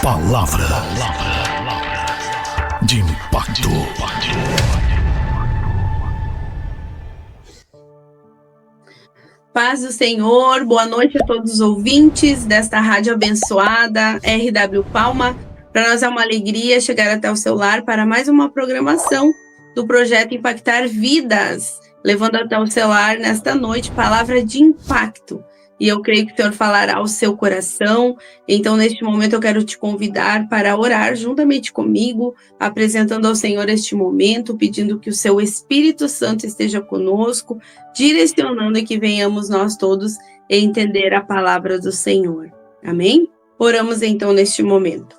Palavra de impacto. Paz do Senhor, boa noite a todos os ouvintes desta rádio abençoada, RW Palma. Para nós é uma alegria chegar até o seu lar para mais uma programação do projeto Impactar Vidas, levando até o seu lar nesta noite palavra de impacto. E eu creio que o Senhor falará ao seu coração. Então, neste momento, eu quero te convidar para orar juntamente comigo, apresentando ao Senhor este momento, pedindo que o seu Espírito Santo esteja conosco, direcionando e que venhamos nós todos entender a palavra do Senhor. Amém? Oramos então neste momento.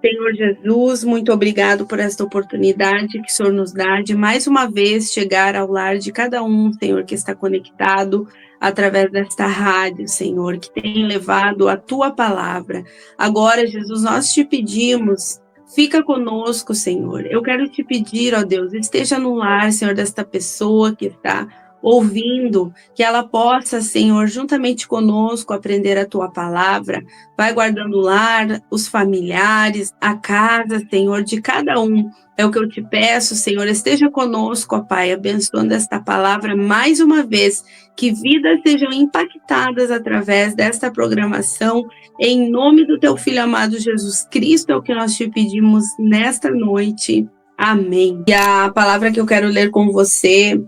Senhor Jesus, muito obrigado por esta oportunidade que o Senhor nos dá de mais uma vez chegar ao lar de cada um, Senhor, que está conectado através desta rádio, Senhor, que tem levado a Tua palavra. Agora, Jesus, nós te pedimos, fica conosco, Senhor. Eu quero te pedir, ó Deus, esteja no lar, Senhor, desta pessoa que está ouvindo, que ela possa, Senhor, juntamente conosco, aprender a Tua palavra. Vai guardando o lar, os familiares, a casa, Senhor, de cada um. É o que eu te peço, Senhor, esteja conosco, ó Pai, abençoando esta palavra mais uma vez, que vidas sejam impactadas através desta programação, em nome do Teu Filho amado Jesus Cristo, é o que nós te pedimos nesta noite. Amém. E a palavra que eu quero ler com você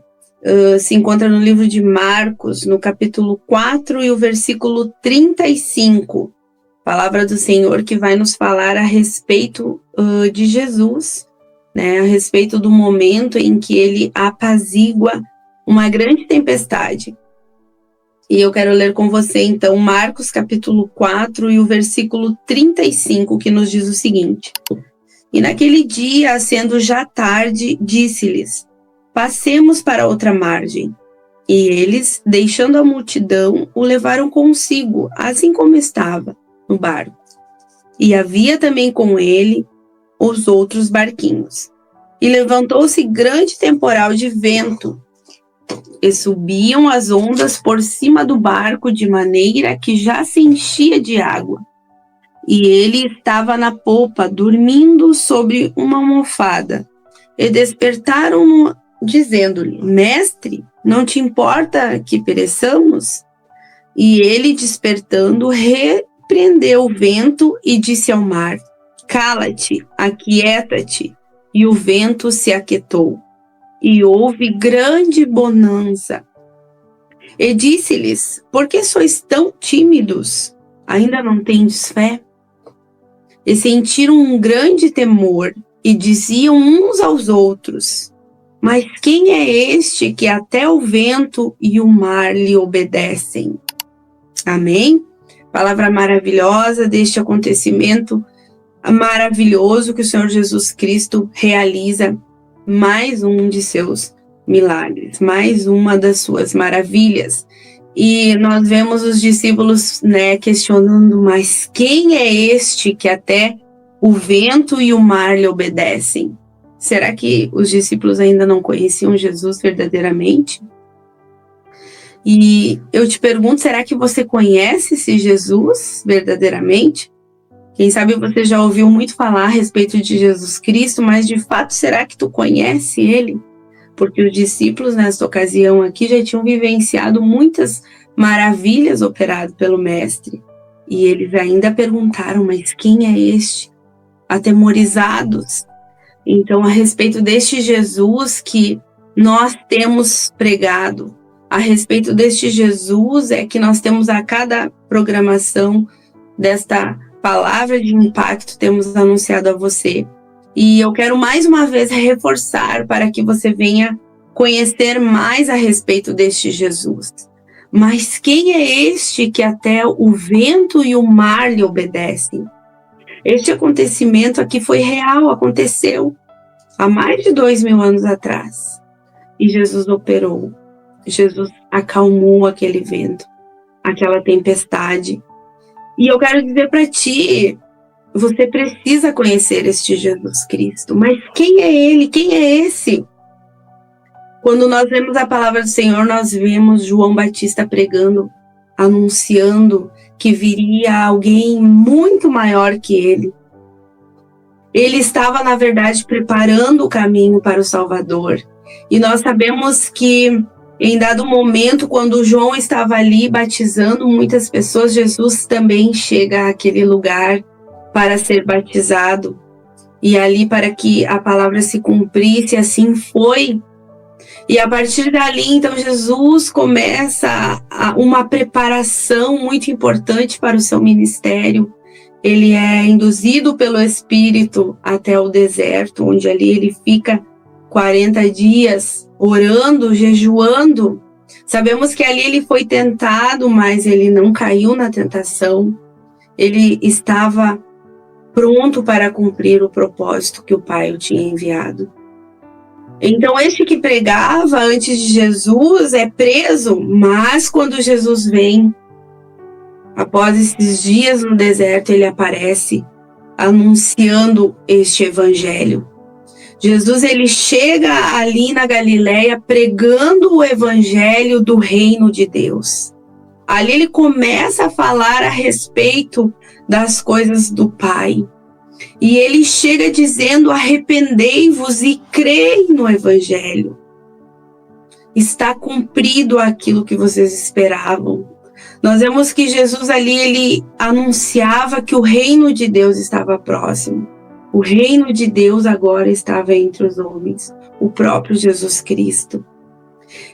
se encontra no livro de Marcos, no capítulo 4 e o versículo 35. Palavra do Senhor que vai nos falar a respeito de Jesus, né, a respeito do momento em que ele apazigua uma grande tempestade. E eu quero ler com você, então, Marcos capítulo 4 e o versículo 35, que nos diz o seguinte: E naquele dia, sendo já tarde, disse-lhes: Passemos para outra margem. E eles, deixando a multidão, o levaram consigo, assim como estava, no barco. E havia também com ele os outros barquinhos. E levantou-se grande temporal de vento, e subiam as ondas por cima do barco, de maneira que já se enchia de água. E ele estava na popa, dormindo sobre uma almofada. E despertaram-no, dizendo-lhe: Mestre, não te importa que pereçamos? E ele, despertando, repreendeu o vento e disse ao mar: Cala-te, aquieta-te. E o vento se aquietou, e houve grande bonança. E disse-lhes: Por que sois tão tímidos? Ainda não tendes fé? E sentiram um grande temor, e diziam uns aos outros: Mas quem é este que até o vento e o mar lhe obedecem? Amém? Palavra maravilhosa deste acontecimento maravilhoso que o Senhor Jesus Cristo realiza, mais um de seus milagres, mais uma das suas maravilhas. E nós vemos os discípulos, né, questionando: mas quem é este que até o vento e o mar lhe obedecem? Será que os discípulos ainda não conheciam Jesus verdadeiramente? E eu te pergunto, será que você conhece esse Jesus verdadeiramente? Quem sabe você já ouviu muito falar a respeito de Jesus Cristo, mas de fato, será que tu conhece ele? Porque os discípulos nesta ocasião aqui já tinham vivenciado muitas maravilhas operadas pelo Mestre. E eles ainda perguntaram: mas quem é este? Atemorizados. Então, a respeito deste Jesus que nós temos pregado, a respeito deste Jesus é que nós temos a cada programação desta palavra de impacto, temos anunciado a você. E eu quero mais uma vez reforçar para que você venha conhecer mais a respeito deste Jesus. Mas quem é este que até o vento e o mar lhe obedecem? Este acontecimento aqui foi real, aconteceu há mais de 2000 anos atrás. E Jesus operou. Jesus acalmou aquele vento, aquela tempestade. E eu quero dizer para ti, você precisa conhecer este Jesus Cristo. Mas quem é ele? Quem é esse? Quando nós vemos a palavra do Senhor, nós vemos João Batista pregando, anunciando que viria alguém muito maior que ele. Ele estava, na verdade, preparando o caminho para o Salvador. E nós sabemos que, em dado momento, quando João estava ali batizando muitas pessoas, Jesus também chega àquele lugar para ser batizado. E ali, para que a palavra se cumprisse, assim foi. E a partir dali, então, Jesus começa uma preparação muito importante para o seu ministério. Ele é induzido pelo Espírito até o deserto, onde ali ele fica 40 dias orando, jejuando. Sabemos que ali ele foi tentado, mas ele não caiu na tentação. Ele estava pronto para cumprir o propósito que o Pai o tinha enviado. Então, este que pregava antes de Jesus é preso, mas quando Jesus vem, após esses dias no deserto, ele aparece anunciando este evangelho. Jesus, ele chega ali na Galileia pregando o evangelho do reino de Deus. Ali ele começa a falar a respeito das coisas do Pai. E ele chega dizendo: arrependei-vos e crei no evangelho. Está cumprido aquilo que vocês esperavam. Nós vemos que Jesus ali, ele anunciava que o reino de Deus estava próximo. O reino de Deus agora estava entre os homens, o próprio Jesus Cristo.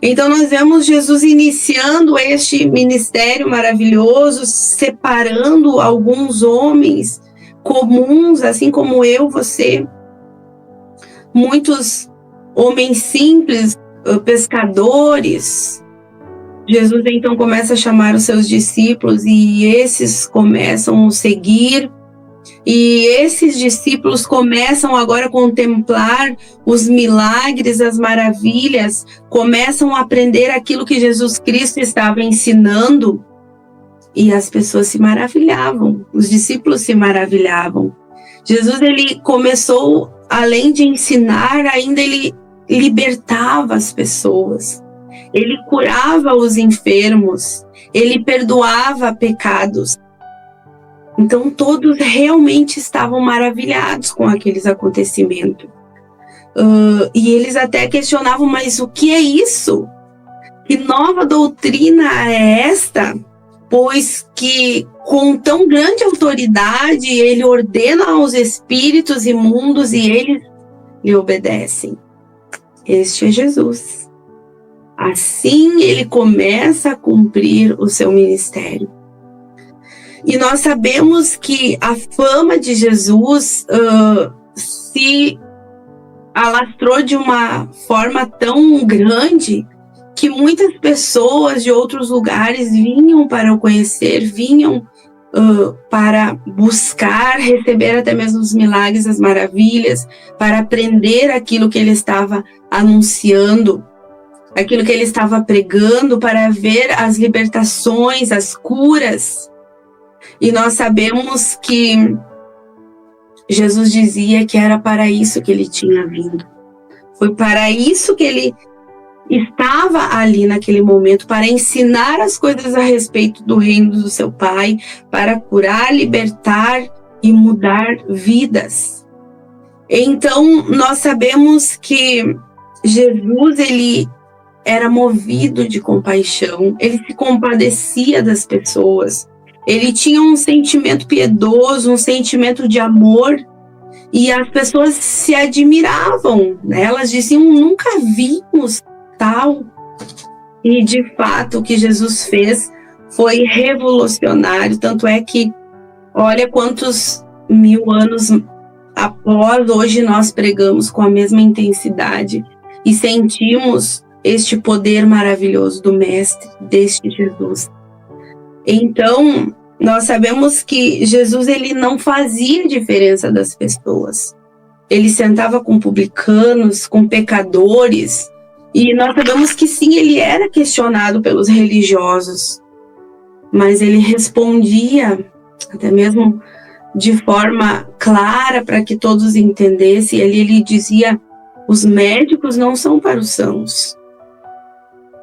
Então nós vemos Jesus iniciando este ministério maravilhoso, separando alguns homens comuns, assim como eu, você, muitos homens simples, pescadores. Jesus então começa a chamar os seus discípulos e esses começam a seguir. E esses discípulos começam agora a contemplar os milagres, as maravilhas, começam a aprender aquilo que Jesus Cristo estava ensinando. E as pessoas se maravilhavam, os discípulos se maravilhavam. Jesus, ele começou, além de ensinar, ainda ele libertava as pessoas. Ele curava os enfermos, ele perdoava pecados. Então todos realmente estavam maravilhados com aqueles acontecimentos. E eles até questionavam, mas o que é isso? Que nova doutrina é esta? Pois que com tão grande autoridade ele ordena aos espíritos imundos e eles lhe obedecem. Este é Jesus. Assim ele começa a cumprir o seu ministério. E nós sabemos que a fama de Jesus se alastrou de uma forma tão grande que muitas pessoas de outros lugares vinham para o conhecer, vinham para buscar, receber até mesmo os milagres, as maravilhas, para aprender aquilo que ele estava anunciando, aquilo que ele estava pregando, para ver as libertações, as curas. E nós sabemos que Jesus dizia que era para isso que ele tinha vindo. Foi para isso que ele estava ali naquele momento, para ensinar as coisas a respeito do reino do seu Pai, para curar, libertar e mudar vidas. Então, nós sabemos que Jesus, ele era movido de compaixão, ele se compadecia das pessoas, ele tinha um sentimento piedoso, um sentimento de amor, e as pessoas se admiravam, né? Elas diziam: nunca vimos tal. E de fato o que Jesus fez foi revolucionário, tanto é que olha quantos 1000 anos após, hoje nós pregamos com a mesma intensidade e sentimos este poder maravilhoso do Mestre, deste Jesus. Então, nós sabemos que Jesus, ele não fazia diferença das pessoas. Ele sentava com publicanos, com pecadores, e nós sabemos que sim, ele era questionado pelos religiosos, mas ele respondia, até mesmo de forma clara, para que todos entendessem. Ele dizia: os médicos não são para os sãos.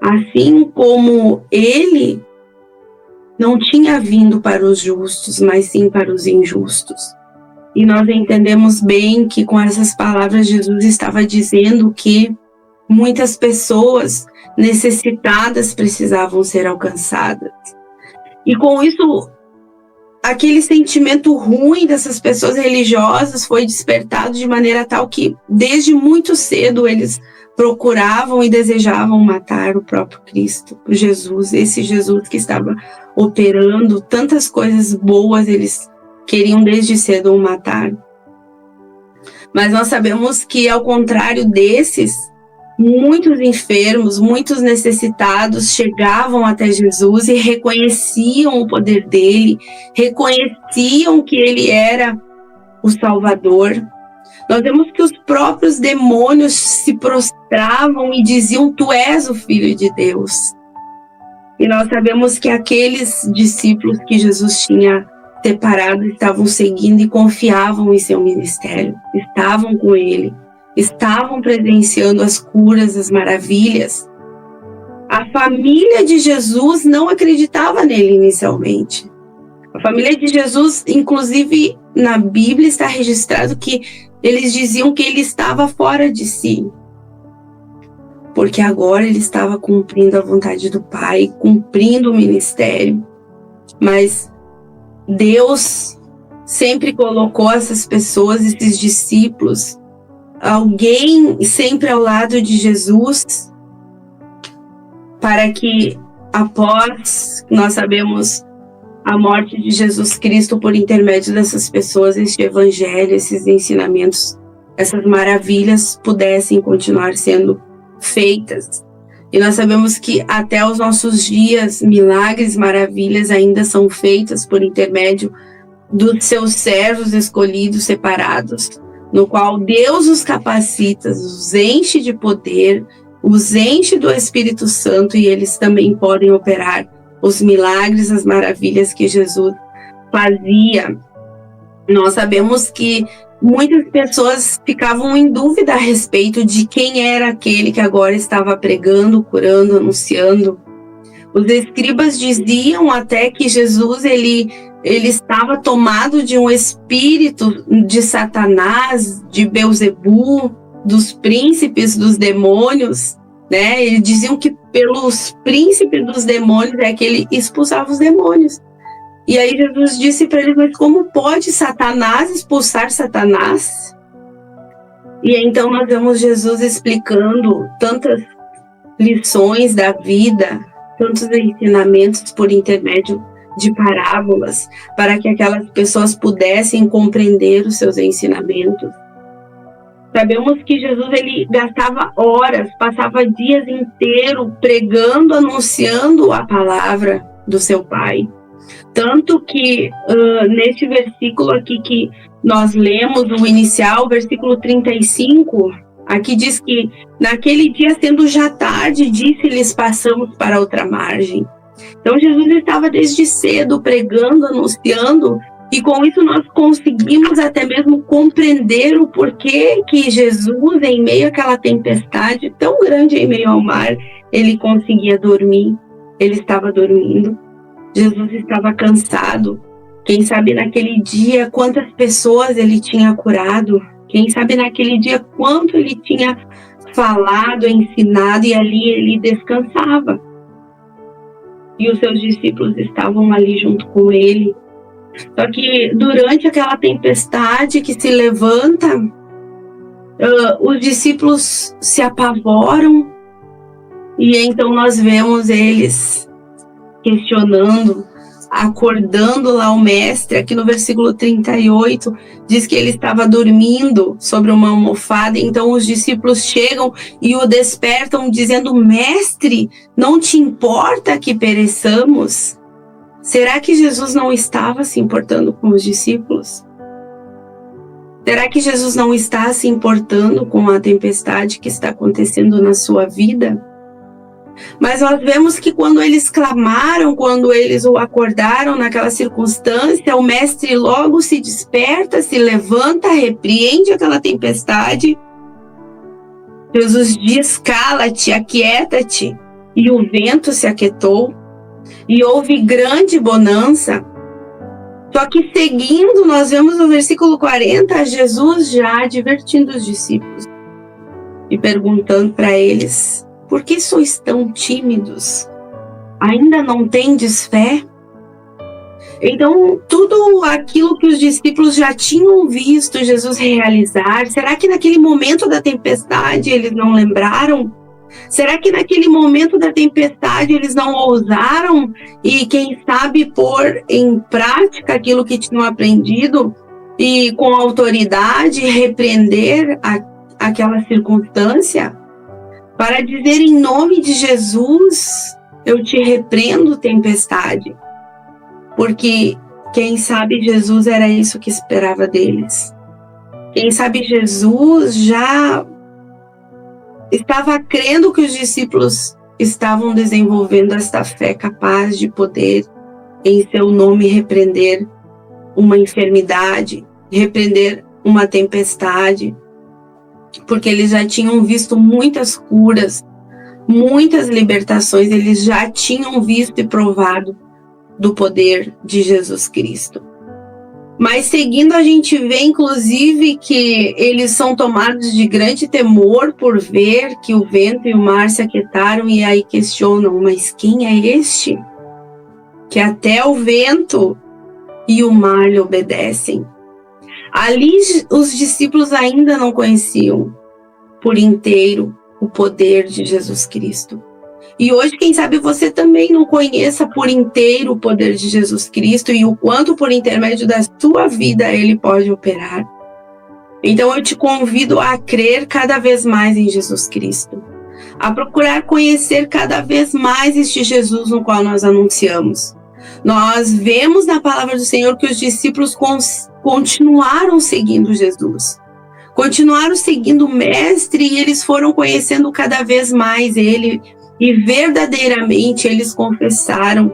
Assim como ele não tinha vindo para os justos, mas sim para os injustos. E nós entendemos bem que com essas palavras Jesus estava dizendo que muitas pessoas necessitadas precisavam ser alcançadas. E com isso, aquele sentimento ruim dessas pessoas religiosas foi despertado de maneira tal que, desde muito cedo, eles procuravam e desejavam matar o próprio Cristo, o Jesus, esse Jesus que estava operando tantas coisas boas, eles queriam desde cedo o matar. Mas nós sabemos que, ao contrário desses, muitos enfermos, muitos necessitados chegavam até Jesus e reconheciam o poder dele, reconheciam que ele era o Salvador. Nós vemos que os próprios demônios se prostravam e diziam: tu és o Filho de Deus. E nós sabemos que aqueles discípulos que Jesus tinha separado estavam seguindo e confiavam em seu ministério, estavam com ele, estavam presenciando as curas, as maravilhas. A família de Jesus não acreditava nele inicialmente. A família de Jesus, inclusive na Bíblia está registrado que eles diziam que ele estava fora de si, porque agora ele estava cumprindo a vontade do Pai, cumprindo o ministério. Mas Deus sempre colocou essas pessoas, esses discípulos, alguém sempre ao lado de Jesus, para que após, nós sabemos, a morte de Jesus Cristo, por intermédio dessas pessoas, este evangelho, esses ensinamentos, essas maravilhas pudessem continuar sendo feitas. E nós sabemos que até os nossos dias, milagres, maravilhas ainda são feitas por intermédio dos seus servos escolhidos, separados, no qual Deus os capacita, os enche de poder, os enche do Espírito Santo, e eles também podem operar os milagres, as maravilhas que Jesus fazia. Nós sabemos que muitas pessoas ficavam em dúvida a respeito de quem era aquele que agora estava pregando, curando, anunciando. Os escribas diziam até que Jesus ele estava tomado de um espírito de Satanás, de Belzebu, dos príncipes dos demônios, né? Eles diziam que pelos príncipes dos demônios é que ele expulsava os demônios. E aí Jesus disse para eles: mas como pode Satanás expulsar Satanás? E então nós vemos Jesus explicando tantas lições da vida, tantos ensinamentos por intermédio de parábolas, para que aquelas pessoas pudessem compreender os seus ensinamentos. Sabemos que Jesus ele gastava horas, passava dias inteiros pregando, anunciando a palavra do seu Pai. Tanto que neste versículo aqui que nós lemos, o inicial, versículo 35, aqui diz que naquele dia, sendo já tarde, disse-lhes: passamos para outra margem. Então Jesus estava desde cedo pregando, anunciando, e com isso nós conseguimos até mesmo compreender o porquê que Jesus, em meio àquela tempestade tão grande em meio ao mar, ele conseguia dormir. Ele estava dormindo. Jesus estava cansado. Quem sabe naquele dia quantas pessoas ele tinha curado. Quem sabe naquele dia quanto ele tinha falado, ensinado, e ali ele descansava. E os seus discípulos estavam ali junto com ele. Só que durante aquela tempestade que se levanta, os discípulos se apavoram, e então nós vemos eles questionando, acordando lá o mestre. Aqui no versículo 38 diz que ele estava dormindo sobre uma almofada. Então os discípulos chegam e o despertam dizendo: mestre, não te importa que pereçamos? Será que Jesus não estava se importando com os discípulos? Será que Jesus não está se importando com a tempestade que está acontecendo na sua vida? Mas nós vemos que quando eles clamaram, quando eles o acordaram naquela circunstância, o mestre logo se desperta, se levanta, repreende aquela tempestade. Jesus diz: cala-te, aquieta-te. E o vento se aquietou. e houve grande bonança. Só que seguindo, nós vemos no versículo 40, Jesus já advertindo os discípulos e perguntando para eles: por que sois tão tímidos? Ainda não tendes fé? Então, tudo aquilo que os discípulos já tinham visto Jesus realizar, será que naquele momento da tempestade eles não lembraram? Será que naquele momento da tempestade eles não ousaram e, quem sabe, pôr em prática aquilo que tinham aprendido e, com autoridade, repreender aquela circunstância? Para dizer em nome de Jesus, eu te repreendo, tempestade. Porque, quem sabe, Jesus era isso que esperava deles. Quem sabe, Jesus já estava crendo que os discípulos estavam desenvolvendo esta fé capaz de poder, em seu nome, repreender uma enfermidade, repreender uma tempestade, porque eles já tinham visto muitas curas, muitas libertações, eles já tinham visto e provado do poder de Jesus Cristo. Mas seguindo, a gente vê, inclusive, que eles são tomados de grande temor por ver que o vento e o mar se aquietaram, e aí questionam: mas quem é este que até o vento e o mar lhe obedecem? Ali os discípulos ainda não conheciam por inteiro o poder de Jesus Cristo. E hoje, quem sabe, você também não conheça por inteiro o poder de Jesus Cristo e o quanto, por intermédio da sua vida, Ele pode operar. Então, eu te convido a crer cada vez mais em Jesus Cristo, a procurar conhecer cada vez mais este Jesus no qual nós anunciamos. Nós vemos na palavra do Senhor que os discípulos continuaram seguindo Jesus, continuaram seguindo o Mestre, e eles foram conhecendo cada vez mais Ele. E verdadeiramente eles confessaram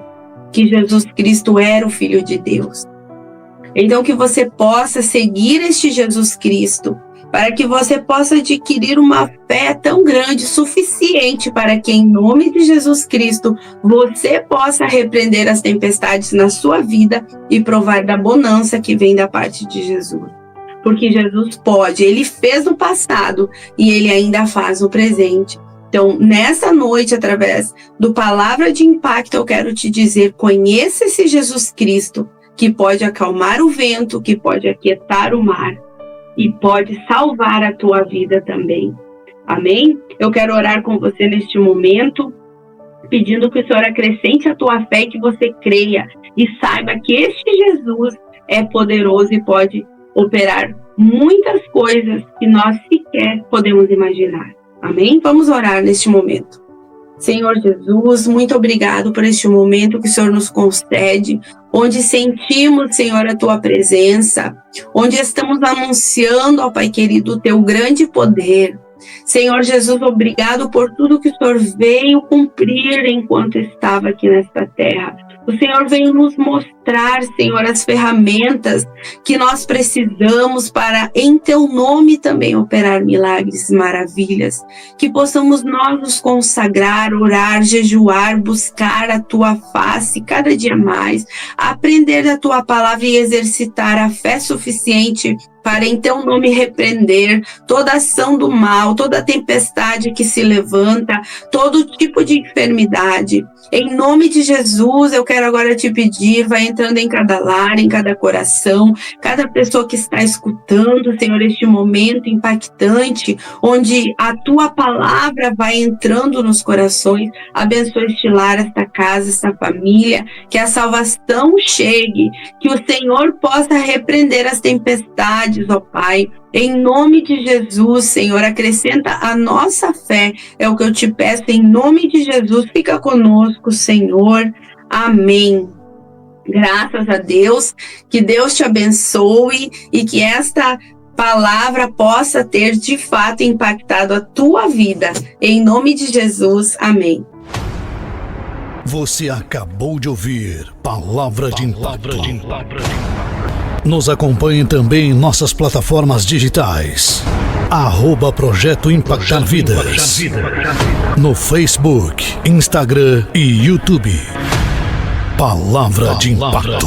que Jesus Cristo era o Filho de Deus. Então, que você possa seguir este Jesus Cristo, para que você possa adquirir uma fé tão grande, suficiente para que, em nome de Jesus Cristo, você possa repreender as tempestades na sua vida e provar da bonança que vem da parte de Jesus. Porque Jesus pode, Ele fez no passado e Ele ainda faz no presente. Então, nessa noite, através do Palavra de Impacto, eu quero te dizer: conheça esse Jesus Cristo, que pode acalmar o vento, que pode aquietar o mar e pode salvar a tua vida também. Amém? Eu quero orar com você neste momento, pedindo que o Senhor acrescente a tua fé e que você creia e saiba que este Jesus é poderoso e pode operar muitas coisas que nós sequer podemos imaginar. Amém? Vamos orar neste momento. Senhor Jesus, muito obrigado por este momento que o Senhor nos concede, onde sentimos, Senhor, a Tua presença, onde estamos anunciando, ó Pai querido, o Teu grande poder. Senhor Jesus, obrigado por tudo que o Senhor veio cumprir enquanto estava aqui nesta terra. O Senhor veio nos mostrar, Senhor, as ferramentas que nós precisamos para, em Teu nome, também operar milagres e maravilhas. Que possamos nós nos consagrar, orar, jejuar, buscar a Tua face cada dia mais, aprender da Tua palavra e exercitar a fé suficiente para, em Teu nome, repreender toda ação do mal, toda tempestade que se levanta, todo tipo de enfermidade. Em nome de Jesus, eu quero agora te pedir, vai entrando em cada lar, em cada coração, cada pessoa que está escutando, Senhor, este momento impactante, onde a Tua palavra vai entrando nos corações. Abençoa este lar, esta casa, esta família, que a salvação chegue, que o Senhor possa repreender as tempestades, ó Pai. Em nome de Jesus, Senhor, acrescenta a nossa fé, é o que eu te peço, em nome de Jesus, fica conosco, Senhor. Amém. Graças a Deus, que Deus te abençoe e que esta palavra possa ter de fato impactado a tua vida. Em nome de Jesus, amém. Você acabou de ouvir Palavra de Impacto. Nos acompanhe também em nossas plataformas digitais. @Projeto Impactar Vidas. No Facebook, Instagram e YouTube. Palavra de impacto.